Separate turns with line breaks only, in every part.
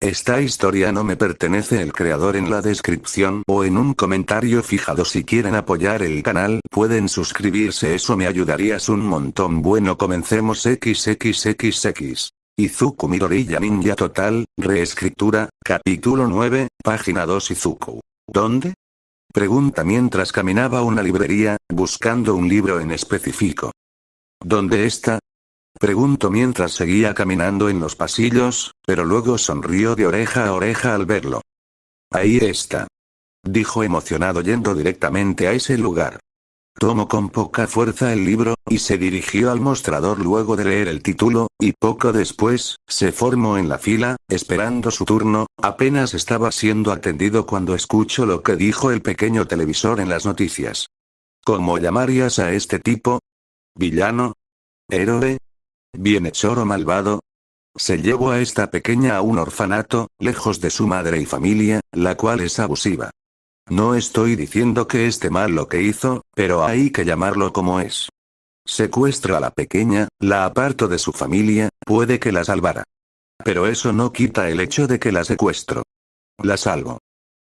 Esta historia no me pertenece. El creador en la descripción o en un comentario fijado. Si quieren apoyar el canal pueden suscribirse, eso me ayudarías un montón. Bueno, comencemos. XXXX. Izuku Midoriya Ninja Total, reescritura, capítulo 9, página 2. Izuku. ¿Dónde? Pregunta mientras caminaba a una librería, buscando un libro en específico. ¿Dónde está? Pregunto mientras seguía caminando en los pasillos, pero luego sonrió de oreja a oreja al verlo. Ahí está. Dijo emocionado yendo directamente a ese lugar. Tomó con poca fuerza el libro, y se dirigió al mostrador luego de leer el título, y poco después, se formó en la fila, esperando su turno. Apenas estaba siendo atendido cuando escuchó lo que dijo el pequeño televisor en las noticias. ¿Cómo llamarías a este tipo? ¿Villano? ¿Héroe? ¿Bienhechor o malvado? Se llevó a esta pequeña a un orfanato, lejos de su madre y familia, la cual es abusiva. No estoy diciendo que esté mal lo que hizo, pero hay que llamarlo como es. Secuestro a la pequeña, la aparto de su familia, puede que la salvara. Pero eso no quita el hecho de que la secuestro. La salvo.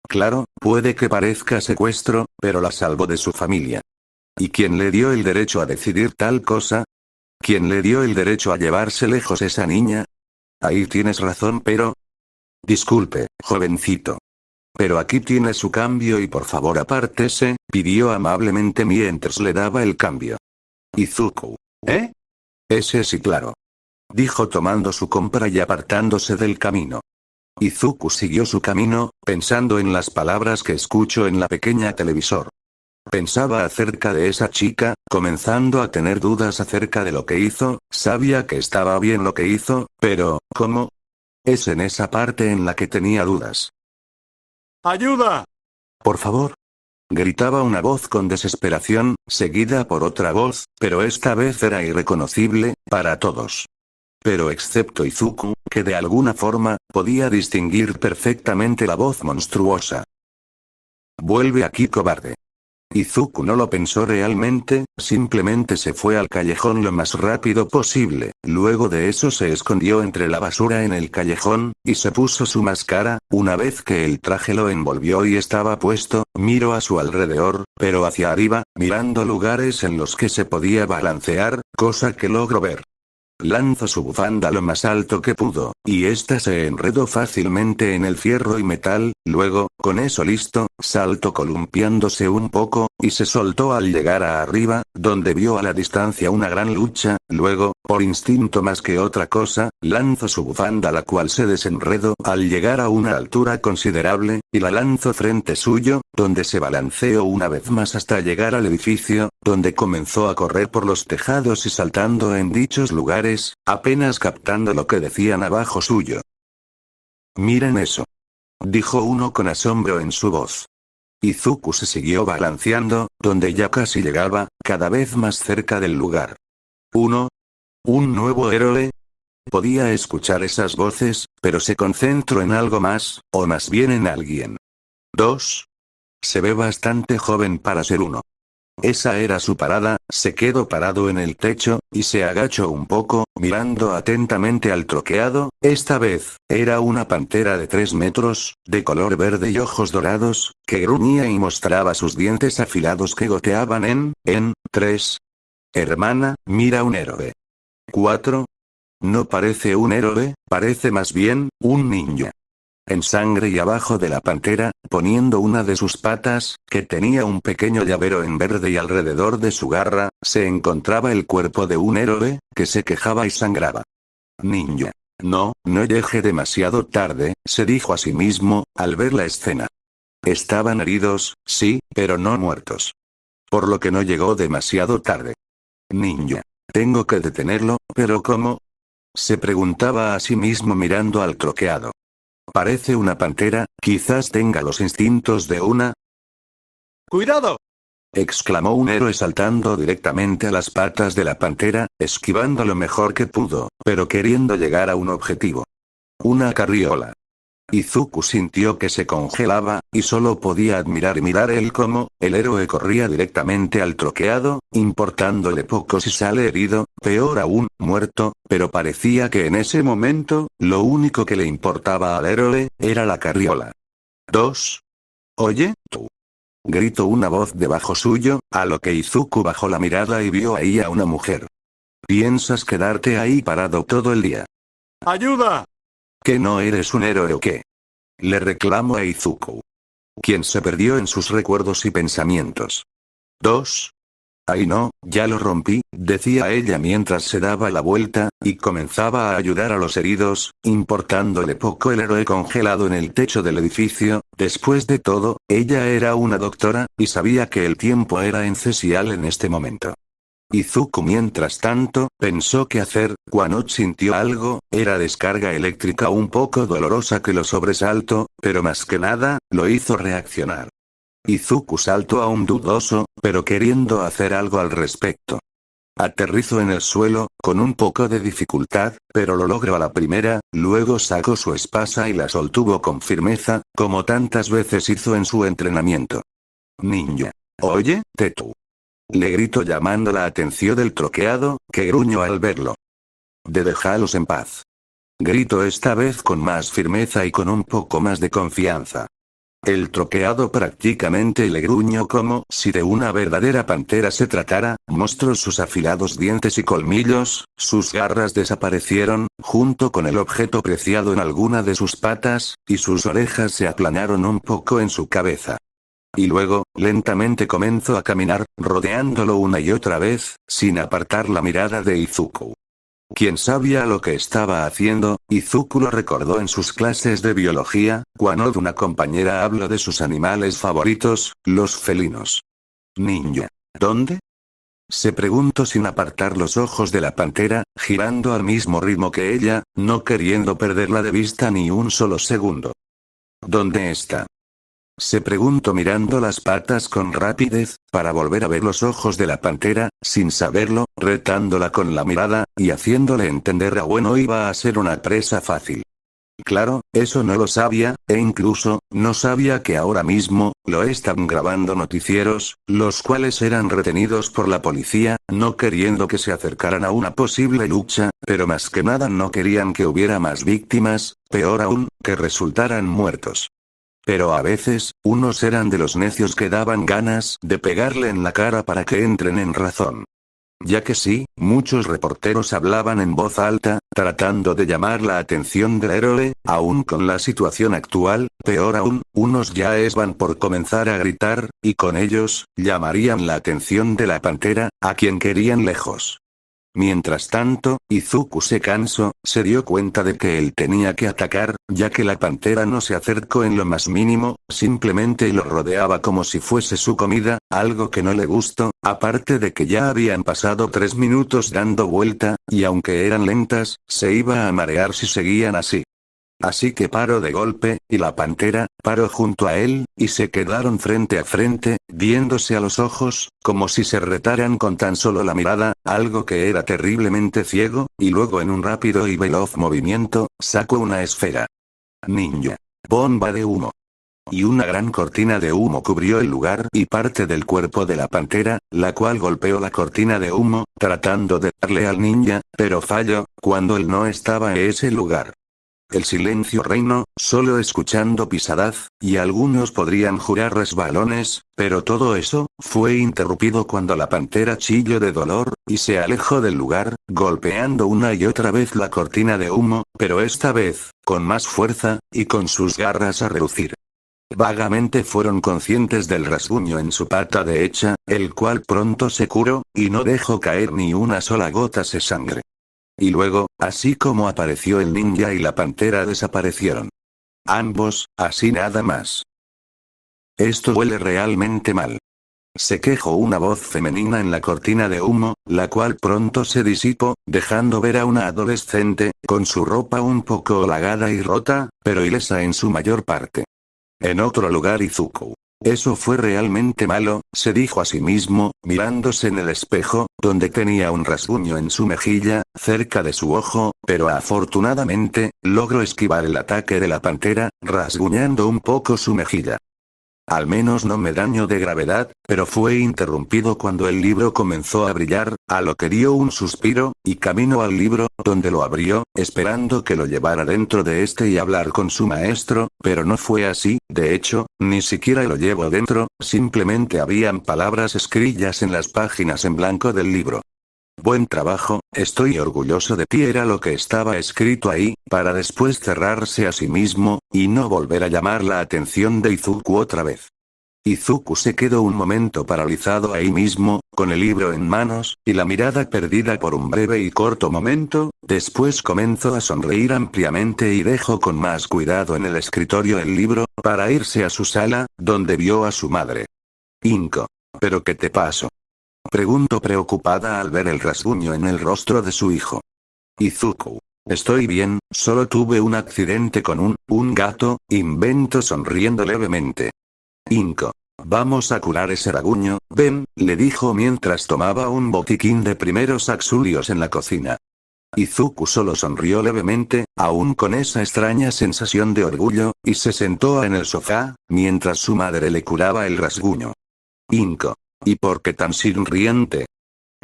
Claro, puede que parezca secuestro, pero la salvo de su familia. ¿Y quién le dio el derecho a decidir tal cosa? ¿Quién le dio el derecho a llevarse lejos esa niña? Ahí tienes razón, pero... Disculpe, jovencito. Pero aquí tiene su cambio y por favor apártese, pidió amablemente mientras le daba el cambio. Izuku. ¿Eh? Ese sí, claro. Dijo tomando su compra y apartándose del camino. Izuku siguió su camino, pensando en las palabras que escuchó en la pequeña televisor. Pensaba acerca de esa chica, comenzando a tener dudas acerca de lo que hizo. Sabía que estaba bien lo que hizo, pero, ¿cómo? Es en esa parte en la que tenía dudas. ¡Ayuda! Por favor. Gritaba una voz con desesperación, seguida por otra voz, pero esta vez era irreconocible, para todos. Pero excepto Izuku, que de alguna forma, podía distinguir perfectamente la voz monstruosa. Vuelve aquí, cobarde. Izuku no lo pensó realmente, simplemente se fue al callejón lo más rápido posible. Luego de eso se escondió entre la basura en el callejón, y se puso su máscara. Una vez que el traje lo envolvió y estaba puesto, miró a su alrededor, pero hacia arriba, mirando lugares en los que se podía balancear, cosa que logró ver. Lanzó su bufanda lo más alto que pudo, y ésta se enredó fácilmente en el fierro y metal. Luego, con eso listo, saltó columpiándose un poco, y se soltó al llegar a arriba, donde vio a la distancia una gran lucha. Luego, por instinto más que otra cosa, lanzó su bufanda, la cual se desenredó al llegar a una altura considerable, y la lanzó frente suyo, donde se balanceó una vez más hasta llegar al edificio, donde comenzó a correr por los tejados y saltando en dichos lugares, apenas captando lo que decían abajo suyo. «Miren eso», dijo uno con asombro en su voz. Izuku se siguió balanceando, donde ya casi llegaba, cada vez más cerca del lugar. ¿Un nuevo héroe? Podía escuchar esas voces, pero se concentró en algo más, o más bien en alguien. 2. Se ve bastante joven para ser uno. Esa era su parada. Se quedó parado en el techo, y se agachó un poco, mirando atentamente al troqueado. Esta vez, era una pantera de 3 metros, de color verde y ojos dorados, que gruñía y mostraba sus dientes afilados que goteaban en 3. Hermana, mira un héroe. 4. No parece un héroe, parece más bien, un ninja. En sangre y abajo de la pantera, poniendo una de sus patas, que tenía un pequeño llavero en verde y alrededor de su garra, se encontraba el cuerpo de un héroe, que se quejaba y sangraba. Ninja. No llegué demasiado tarde, se dijo a sí mismo, al ver la escena. Estaban heridos, sí, pero no muertos. Por lo que no llegó demasiado tarde. Ninja. Tengo que detenerlo, pero ¿cómo? Se preguntaba a sí mismo mirando al troqueado. Parece una pantera, quizás tenga los instintos de una. ¡Cuidado!, exclamó un héroe saltando directamente a las patas de la pantera, esquivando lo mejor que pudo, pero queriendo llegar a un objetivo. Una carriola. Izuku sintió que se congelaba, y solo podía admirar y mirar él cómo el héroe corría directamente al troqueado, importándole poco si sale herido, peor aún, muerto, pero parecía que en ese momento, lo único que le importaba al héroe, era la carriola. 2. Oye, tú. Gritó una voz debajo suyo, a lo que Izuku bajó la mirada y vio ahí a una mujer. ¿Piensas quedarte ahí parado todo el día?
¡Ayuda!
¿Que no eres un héroe o qué? Le reclamó a Izuku, quien se perdió en sus recuerdos y pensamientos. 2. Ay no, ya lo rompí, decía ella mientras se daba la vuelta, y comenzaba a ayudar a los heridos, importándole poco el héroe congelado en el techo del edificio. Después de todo, ella era una doctora, y sabía que el tiempo era esencial en este momento. Izuku mientras tanto, pensó qué hacer, cuando sintió algo, era descarga eléctrica un poco dolorosa que lo sobresaltó, pero más que nada, lo hizo reaccionar. Izuku saltó aún dudoso, pero queriendo hacer algo al respecto. Aterrizó en el suelo, con un poco de dificultad, pero lo logró a la primera, luego sacó su espada y la sostuvo con firmeza, como tantas veces hizo en su entrenamiento. Ninja. Oye, Tetu. Le gritó llamando la atención del troqueado, que gruñó al verlo. Déjalos en paz. Gritó esta vez con más firmeza y con un poco más de confianza. El troqueado prácticamente le gruñó como si de una verdadera pantera se tratara, mostró sus afilados dientes y colmillos, sus garras desaparecieron, junto con el objeto preciado en alguna de sus patas, y sus orejas se aplanaron un poco en su cabeza. Y luego, lentamente comenzó a caminar, rodeándolo una y otra vez, sin apartar la mirada de Izuku. Quien sabía lo que estaba haciendo, Izuku lo recordó en sus clases de biología, cuando una compañera habló de sus animales favoritos, los felinos. Ninja. ¿Dónde? Se preguntó sin apartar los ojos de la pantera, girando al mismo ritmo que ella, no queriendo perderla de vista ni un solo segundo. ¿Dónde está? Se preguntó mirando las patas con rapidez, para volver a ver los ojos de la pantera, sin saberlo, retándola con la mirada, y haciéndole entender a bueno iba a ser una presa fácil. Claro, eso no lo sabía, e incluso, no sabía que ahora mismo, lo estaban grabando noticieros, los cuales eran retenidos por la policía, no queriendo que se acercaran a una posible lucha, pero más que nada no querían que hubiera más víctimas, peor aún, que resultaran muertos. Pero a veces, unos eran de los necios que daban ganas de pegarle en la cara para que entren en razón. Ya que sí, muchos reporteros hablaban en voz alta, tratando de llamar la atención del héroe, aún con la situación actual, peor aún, unos ya van por comenzar a gritar, y con ellos, llamarían la atención de la pantera, a quien querían lejos. Mientras tanto, Izuku se cansó, se dio cuenta de que él tenía que atacar, ya que la pantera no se acercó en lo más mínimo, simplemente lo rodeaba como si fuese su comida, algo que no le gustó, aparte de que ya habían pasado 3 minutos dando vuelta, y aunque eran lentas, se iba a marear si seguían así. Así que paró de golpe, y la pantera, paró junto a él, y se quedaron frente a frente, viéndose a los ojos, como si se retaran con tan solo la mirada, algo que era terriblemente ciego, y luego en un rápido y veloz movimiento, sacó una esfera. Ninja. Bomba de humo. Y una gran cortina de humo cubrió el lugar y parte del cuerpo de la pantera, la cual golpeó la cortina de humo, tratando de darle al ninja, pero falló, cuando él no estaba en ese lugar. El silencio reinó, solo escuchando pisadas, y algunos podrían jurar resbalones, pero todo eso, fue interrumpido cuando la pantera chilló de dolor, y se alejó del lugar, golpeando una y otra vez la cortina de humo, pero esta vez, con más fuerza, y con sus garras a relucir. Vagamente fueron conscientes del rasguño en su pata derecha, el cual pronto se curó, y no dejó caer ni una sola gota de sangre. Y luego, así como apareció el ninja y la pantera desaparecieron. Ambos, así nada más. Esto huele realmente mal. Se quejó una voz femenina en la cortina de humo, la cual pronto se disipó, dejando ver a una adolescente, con su ropa un poco holgada y rota, pero ilesa en su mayor parte. En otro lugar Izuku. Eso fue realmente malo, se dijo a sí mismo, mirándose en el espejo, donde tenía un rasguño en su mejilla, cerca de su ojo, pero afortunadamente, logró esquivar el ataque de la pantera, rasguñando un poco su mejilla. Al menos no me dañó de gravedad, pero fue interrumpido cuando el libro comenzó a brillar, a lo que dio un suspiro, y caminó al libro, donde lo abrió, esperando que lo llevara dentro de este y hablar con su maestro, pero no fue así, de hecho, ni siquiera lo llevó dentro, simplemente habían palabras escritas en las páginas en blanco del libro. Buen trabajo, estoy orgulloso de ti era lo que estaba escrito ahí, para después cerrarse a sí mismo, y no volver a llamar la atención de Izuku otra vez. Izuku se quedó un momento paralizado ahí mismo, con el libro en manos, y la mirada perdida por un breve y corto momento, después comenzó a sonreír ampliamente y dejó con más cuidado en el escritorio el libro, para irse a su sala, donde vio a su madre. Inko. ¿Pero qué te pasó? Preguntó preocupada al ver el rasguño en el rostro de su hijo. Izuku. Estoy bien, solo tuve un accidente con un gato, inventó sonriendo levemente. Inko. Vamos a curar ese rasguño, ven, le dijo mientras tomaba un botiquín de primeros auxilios en la cocina. Izuku solo sonrió levemente, aún con esa extraña sensación de orgullo, y se sentó en el sofá, mientras su madre le curaba el rasguño. Inko. ¿Y por qué tan sonriente?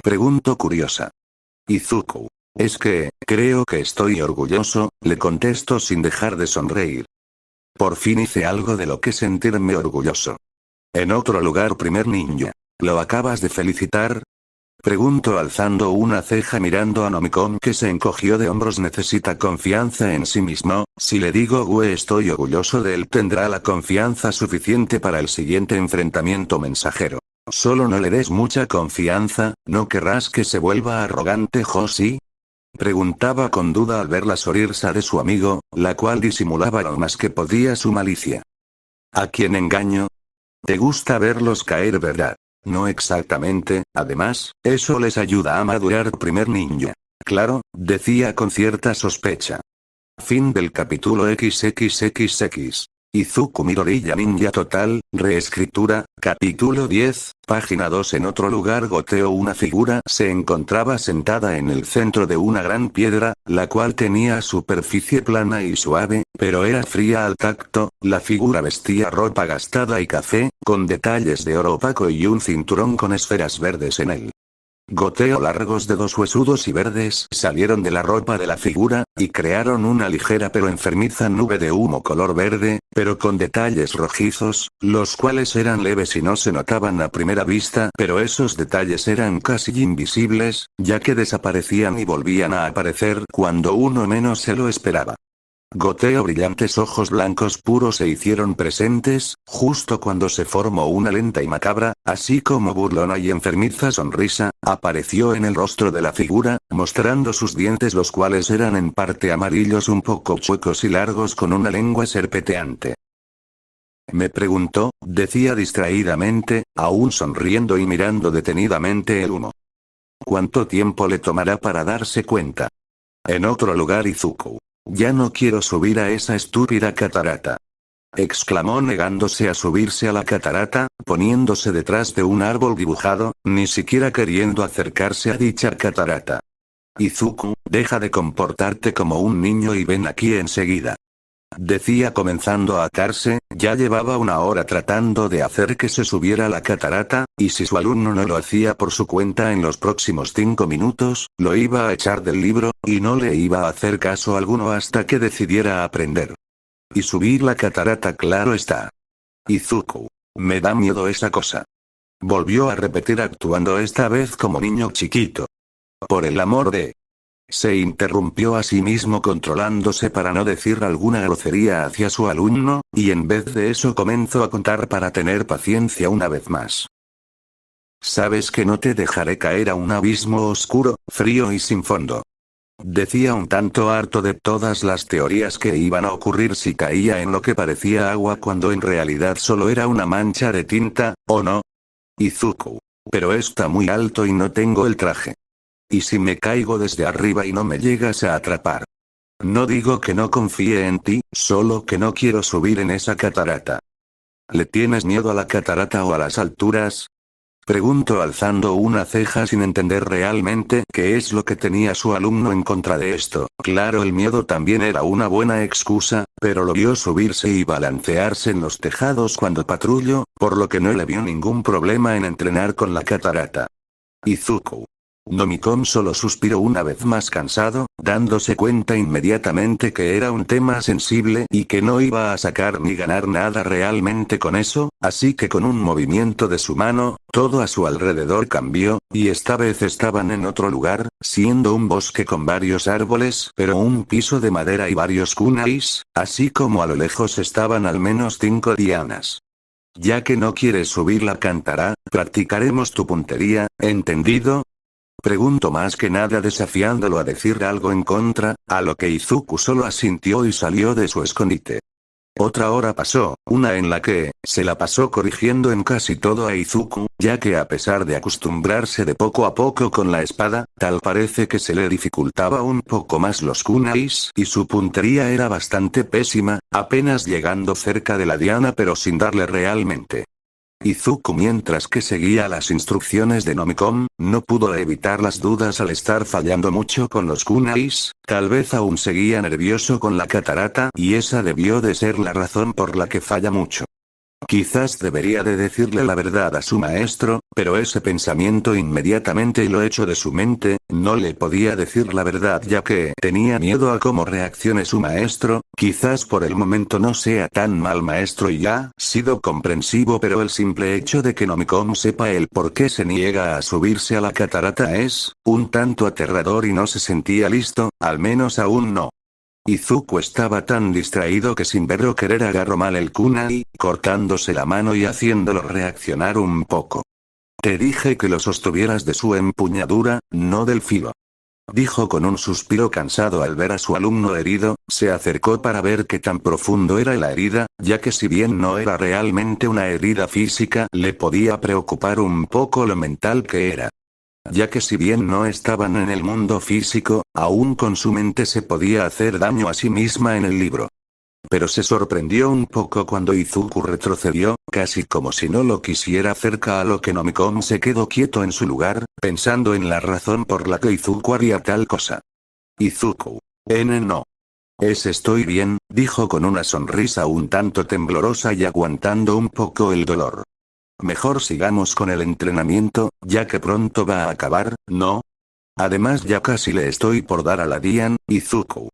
Preguntó curiosa. Izuku. Es que, creo que estoy orgulloso, le contestó sin dejar de sonreír. Por fin hice algo de lo que sentirme orgulloso. En otro lugar, primer ninja. ¿Lo acabas de felicitar? Preguntó alzando una ceja mirando a Nomicon que se encogió de hombros. Necesita confianza en sí mismo, si le digo güey estoy orgulloso de él tendrá la confianza suficiente para el siguiente enfrentamiento mensajero. Solo no le des mucha confianza, ¿no querrás que se vuelva arrogante Joshi? Preguntaba con duda al ver la sonrisa de su amigo, la cual disimulaba lo más que podía su malicia. ¿A quién engaño? Te gusta verlos caer, ¿verdad? No exactamente, además, eso les ayuda a madurar primer ninja. Claro, decía con cierta sospecha. Fin del capítulo XXXX. Izuku Midoriya Ninja Total, reescritura, capítulo 10, página 2. En otro lugar Goteo una figura se encontraba sentada en el centro de una gran piedra, la cual tenía superficie plana y suave, pero era fría al tacto. La figura vestía ropa gastada y café, con detalles de oro opaco y un cinturón con esferas verdes en él. Goteo largos dedos huesudos y verdes salieron de la ropa de la figura, y crearon una ligera pero enfermiza nube de humo color verde, pero con detalles rojizos, los cuales eran leves y no se notaban a primera vista, pero esos detalles eran casi invisibles, ya que desaparecían y volvían a aparecer cuando uno menos se lo esperaba. Goteo brillantes ojos blancos puros se hicieron presentes, justo cuando se formó una lenta y macabra, así como burlona y enfermiza sonrisa, apareció en el rostro de la figura, mostrando sus dientes los cuales eran en parte amarillos un poco chuecos y largos con una lengua serpenteante. Me preguntó, decía distraídamente, aún sonriendo y mirando detenidamente el humo. ¿Cuánto tiempo le tomará para darse cuenta? En otro lugar Izuku. Ya no quiero subir a esa estúpida catarata. Exclamó negándose a subirse a la catarata, poniéndose detrás de un árbol dibujado, ni siquiera queriendo acercarse a dicha catarata. Izuku, deja de comportarte como un niño y ven aquí enseguida. Decía comenzando a atarse, ya llevaba una hora tratando de hacer que se subiera a la catarata, y si su alumno no lo hacía por su cuenta en los próximos 5 minutos, lo iba a echar del libro, y no le iba a hacer caso alguno hasta que decidiera aprender. Y subir la catarata claro está. Izuku. Me da miedo esa cosa. Volvió a repetir actuando esta vez como niño chiquito. Por el amor de... Se interrumpió a sí mismo controlándose para no decir alguna grosería hacia su alumno, y en vez de eso comenzó a contar para tener paciencia una vez más. Sabes que no te dejaré caer a un abismo oscuro, frío y sin fondo. Decía un tanto harto de todas las teorías que iban a ocurrir si caía en lo que parecía agua cuando en realidad solo era una mancha de tinta, ¿o no? Izuku. Pero está muy alto y no tengo el traje. ¿Y si me caigo desde arriba y no me llegas a atrapar? No digo que no confíe en ti, solo que no quiero subir en esa catarata. ¿Le tienes miedo a la catarata o a las alturas? Preguntó alzando una ceja sin entender realmente qué es lo que tenía su alumno en contra de esto. Claro, el miedo también era una buena excusa, pero lo vio subirse y balancearse en los tejados cuando patrulló, por lo que no le vio ningún problema en entrenar con la catarata. Izuku. Nomicom solo suspiró una vez más cansado, dándose cuenta inmediatamente que era un tema sensible y que no iba a sacar ni ganar nada realmente con eso, así que con un movimiento de su mano, todo a su alrededor cambió, y esta vez estaban en otro lugar, siendo un bosque con varios árboles, pero un piso de madera y varios kunais, así como a lo lejos estaban al menos 5 dianas. Ya que no quieres subir la cántara, practicaremos tu puntería, ¿entendido? Preguntó más que nada desafiándolo a decir algo en contra, a lo que Izuku solo asintió y salió de su escondite. Otra hora pasó, una en la que, se la pasó corrigiendo en casi todo a Izuku, ya que a pesar de acostumbrarse de poco a poco con la espada, tal parece que se le dificultaba un poco más los kunais y su puntería era bastante pésima, apenas llegando cerca de la diana pero sin darle realmente. Izuku, mientras que seguía las instrucciones de Nomicom, no pudo evitar las dudas al estar fallando mucho con los kunais, tal vez aún seguía nervioso con la catarata y esa debió de ser la razón por la que falla mucho. Quizás debería de decirle la verdad a su maestro, pero ese pensamiento inmediatamente lo echó de su mente, no le podía decir la verdad ya que tenía miedo a cómo reaccione su maestro, quizás por el momento no sea tan mal maestro y ha sido comprensivo, pero el simple hecho de que Nomicom sepa el por qué se niega a subirse a la catarata es un tanto aterrador y no se sentía listo, al menos aún no. Izuku estaba tan distraído que sin verlo querer agarró mal el kunai, cortándose la mano y haciéndolo reaccionar un poco. Te dije que lo sostuvieras de su empuñadura, no del filo. Dijo con un suspiro cansado al ver a su alumno herido, se acercó para ver qué tan profundo era la herida, ya que si bien no era realmente una herida física, le podía preocupar un poco lo mental que era. Ya que si bien no estaban en el mundo físico, aún con su mente se podía hacer daño a sí misma en el libro. Pero se sorprendió un poco cuando Izuku retrocedió, casi como si no lo quisiera cerca, a lo que Nomicom se quedó quieto en su lugar, pensando en la razón por la que Izuku haría tal cosa. Izuku. No. Estoy bien, dijo con una sonrisa un tanto temblorosa y aguantando un poco el dolor. Mejor sigamos con el entrenamiento, ya que pronto va a acabar, ¿no? Además ya casi le estoy por dar a la Dian, Izuku.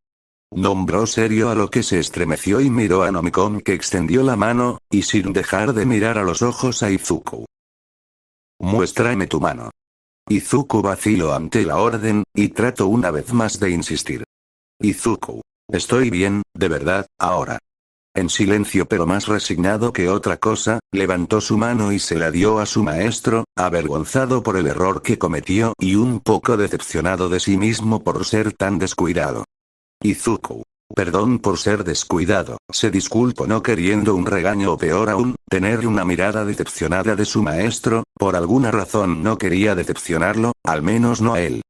Nombró serio, a lo que se estremeció y miró a Nomicom, que extendió la mano, y sin dejar de mirar a los ojos a Izuku. Muéstrame tu mano. Izuku vaciló ante la orden, y trató una vez más de insistir. Izuku. Estoy bien, de verdad, ahora. En silencio pero más resignado que otra cosa, levantó su mano y se la dio a su maestro, avergonzado por el error que cometió y un poco decepcionado de sí mismo por ser tan descuidado. Izuku. Perdón por ser descuidado, se disculpó no queriendo un regaño o peor aún, tener una mirada decepcionada de su maestro, por alguna razón no quería decepcionarlo, al menos no a él.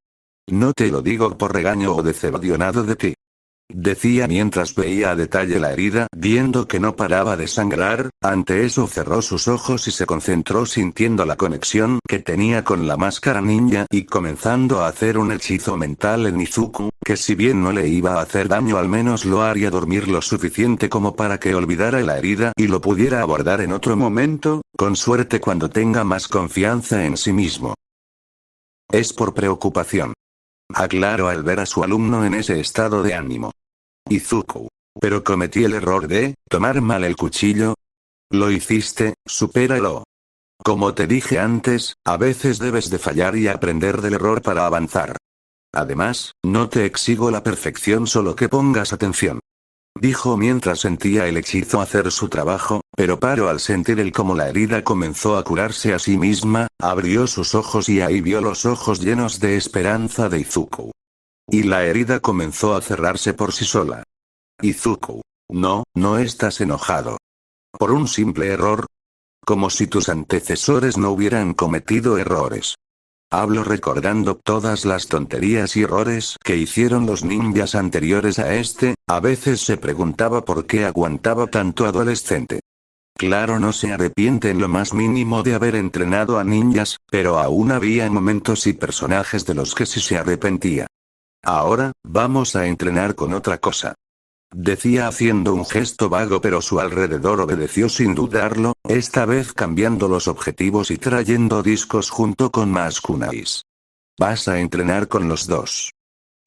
No te lo digo por regaño o decepcionado de ti. Decía mientras veía a detalle la herida, viendo que no paraba de sangrar, ante eso cerró sus ojos y se concentró sintiendo la conexión que tenía con la máscara ninja y comenzando a hacer un hechizo mental en Izuku, que si bien no le iba a hacer daño al menos lo haría dormir lo suficiente como para que olvidara la herida y lo pudiera abordar en otro momento, con suerte cuando tenga más confianza en sí mismo. Es por preocupación. Aclaró al ver a su alumno en ese estado de ánimo. Izuku. Pero cometí el error de tomar mal el cuchillo. Lo hiciste, supéralo. Como te dije antes, a veces debes de fallar y aprender del error para avanzar. Además, no te exijo la perfección, solo que pongas atención. Dijo mientras sentía el hechizo hacer su trabajo, pero paró al sentir cómo la herida comenzó a curarse a sí misma, abrió sus ojos y ahí vio los ojos llenos de esperanza de Izuku. Y la herida comenzó a cerrarse por sí sola. Izuku. No estás enojado. ¿Por un simple error? Como si tus antecesores no hubieran cometido errores. Hablo recordando todas las tonterías y errores que hicieron los ninjas anteriores a este, a veces se preguntaba por qué aguantaba tanto adolescente. Claro, no se arrepiente en lo más mínimo de haber entrenado a ninjas, pero aún había momentos y personajes de los que sí se arrepentía. Ahora, vamos a entrenar con otra cosa. Decía haciendo un gesto vago, pero su alrededor obedeció sin dudarlo, esta vez cambiando los objetivos y trayendo discos junto con más kunais. Vas a entrenar con los dos.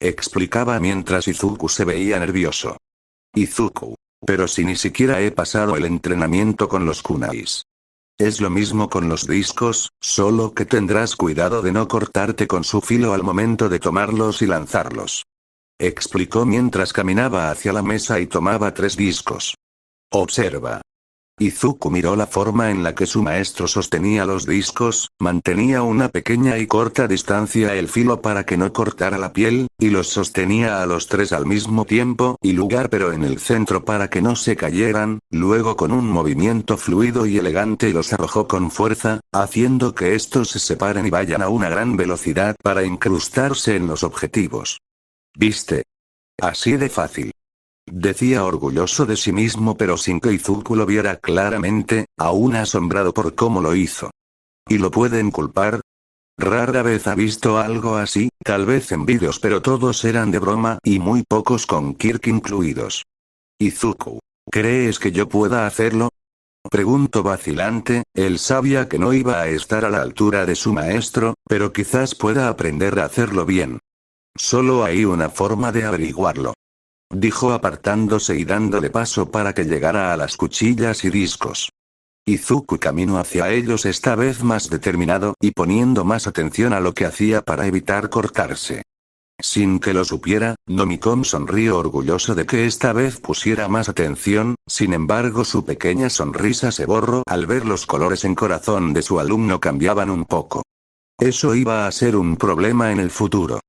Explicaba mientras Izuku se veía nervioso. Izuku. Pero si ni siquiera he pasado el entrenamiento con los kunais. Es lo mismo con los discos, solo que tendrás cuidado de no cortarte con su filo al momento de tomarlos y lanzarlos. Explicó mientras caminaba hacia la mesa y tomaba 3 discos. Observa. Izuku miró la forma en la que su maestro sostenía los discos, mantenía una pequeña y corta distancia el filo para que no cortara la piel, y los sostenía a los 3 al mismo tiempo y lugar pero en el centro para que no se cayeran, luego con un movimiento fluido y elegante los arrojó con fuerza, haciendo que estos se separen y vayan a una gran velocidad para incrustarse en los objetivos. ¿Viste? Así de fácil. Decía orgulloso de sí mismo pero sin que Izuku lo viera claramente, aún asombrado por cómo lo hizo. ¿Y lo pueden culpar? Rara vez ha visto algo así, tal vez en vídeos pero todos eran de broma y muy pocos con Kirk incluidos. Izuku, ¿crees que yo pueda hacerlo? Preguntó vacilante, él sabía que no iba a estar a la altura de su maestro, pero quizás pueda aprender a hacerlo bien. Solo hay una forma de averiguarlo. Dijo apartándose y dándole paso para que llegara a las cuchillas y discos. Izuku caminó hacia ellos esta vez más determinado y poniendo más atención a lo que hacía para evitar cortarse. Sin que lo supiera, Nomicon sonrió orgulloso de que esta vez pusiera más atención, sin embargo su pequeña sonrisa se borró al ver los colores en corazón de su alumno cambiaban un poco. Eso iba a ser un problema en el futuro.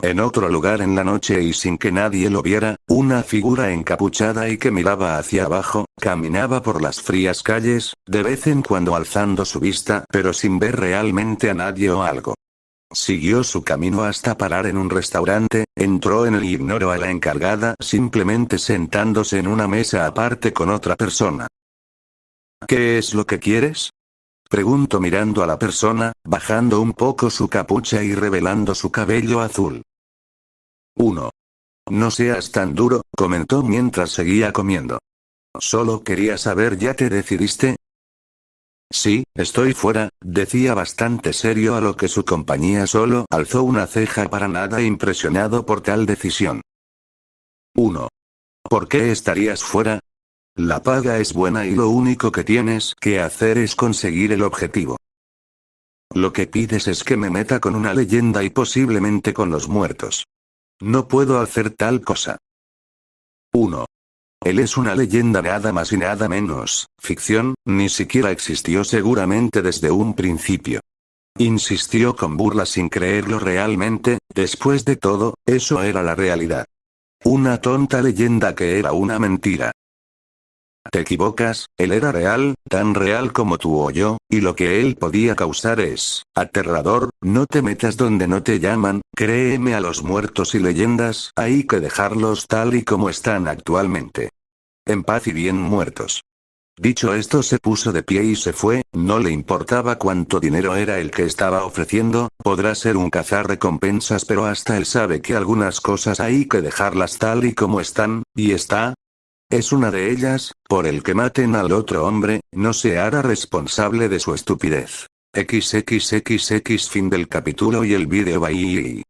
En otro lugar en la noche y sin que nadie lo viera, una figura encapuchada y que miraba hacia abajo, caminaba por las frías calles, de vez en cuando alzando su vista pero sin ver realmente a nadie o algo. Siguió su camino hasta parar en un restaurante, entró en él y ignoró a la encargada simplemente sentándose en una mesa aparte con otra persona. ¿Qué es lo que quieres? Preguntó mirando a la persona, bajando un poco su capucha y revelando su cabello azul. 1. No seas tan duro, comentó mientras seguía comiendo. Solo quería saber, ¿ya te decidiste? Sí, estoy fuera, decía bastante serio a lo que su compañía solo alzó una ceja para nada impresionado por tal decisión. 1. ¿Por qué estarías fuera? La paga es buena y lo único que tienes que hacer es conseguir el objetivo. Lo que pides es que me meta con una leyenda y posiblemente con los muertos. No puedo hacer tal cosa. 1. Él es una leyenda nada más y nada menos, ficción, ni siquiera existió seguramente desde un principio. Insistió con burla sin creerlo realmente, después de todo, eso era la realidad. Una tonta leyenda que era una mentira. Te equivocas, él era real, tan real como tú o yo, y lo que él podía causar es aterrador, no te metas donde no te llaman, créeme a los muertos y leyendas, hay que dejarlos tal y como están actualmente. En paz y bien muertos. Dicho esto se puso de pie y se fue, no le importaba cuánto dinero era el que estaba ofreciendo, podrá ser un cazarrecompensas pero hasta él sabe que algunas cosas hay que dejarlas tal y como están, y está. Es una de ellas, por el que maten al otro hombre, no se hará responsable de su estupidez. XXXX fin del capítulo y el vídeo bye.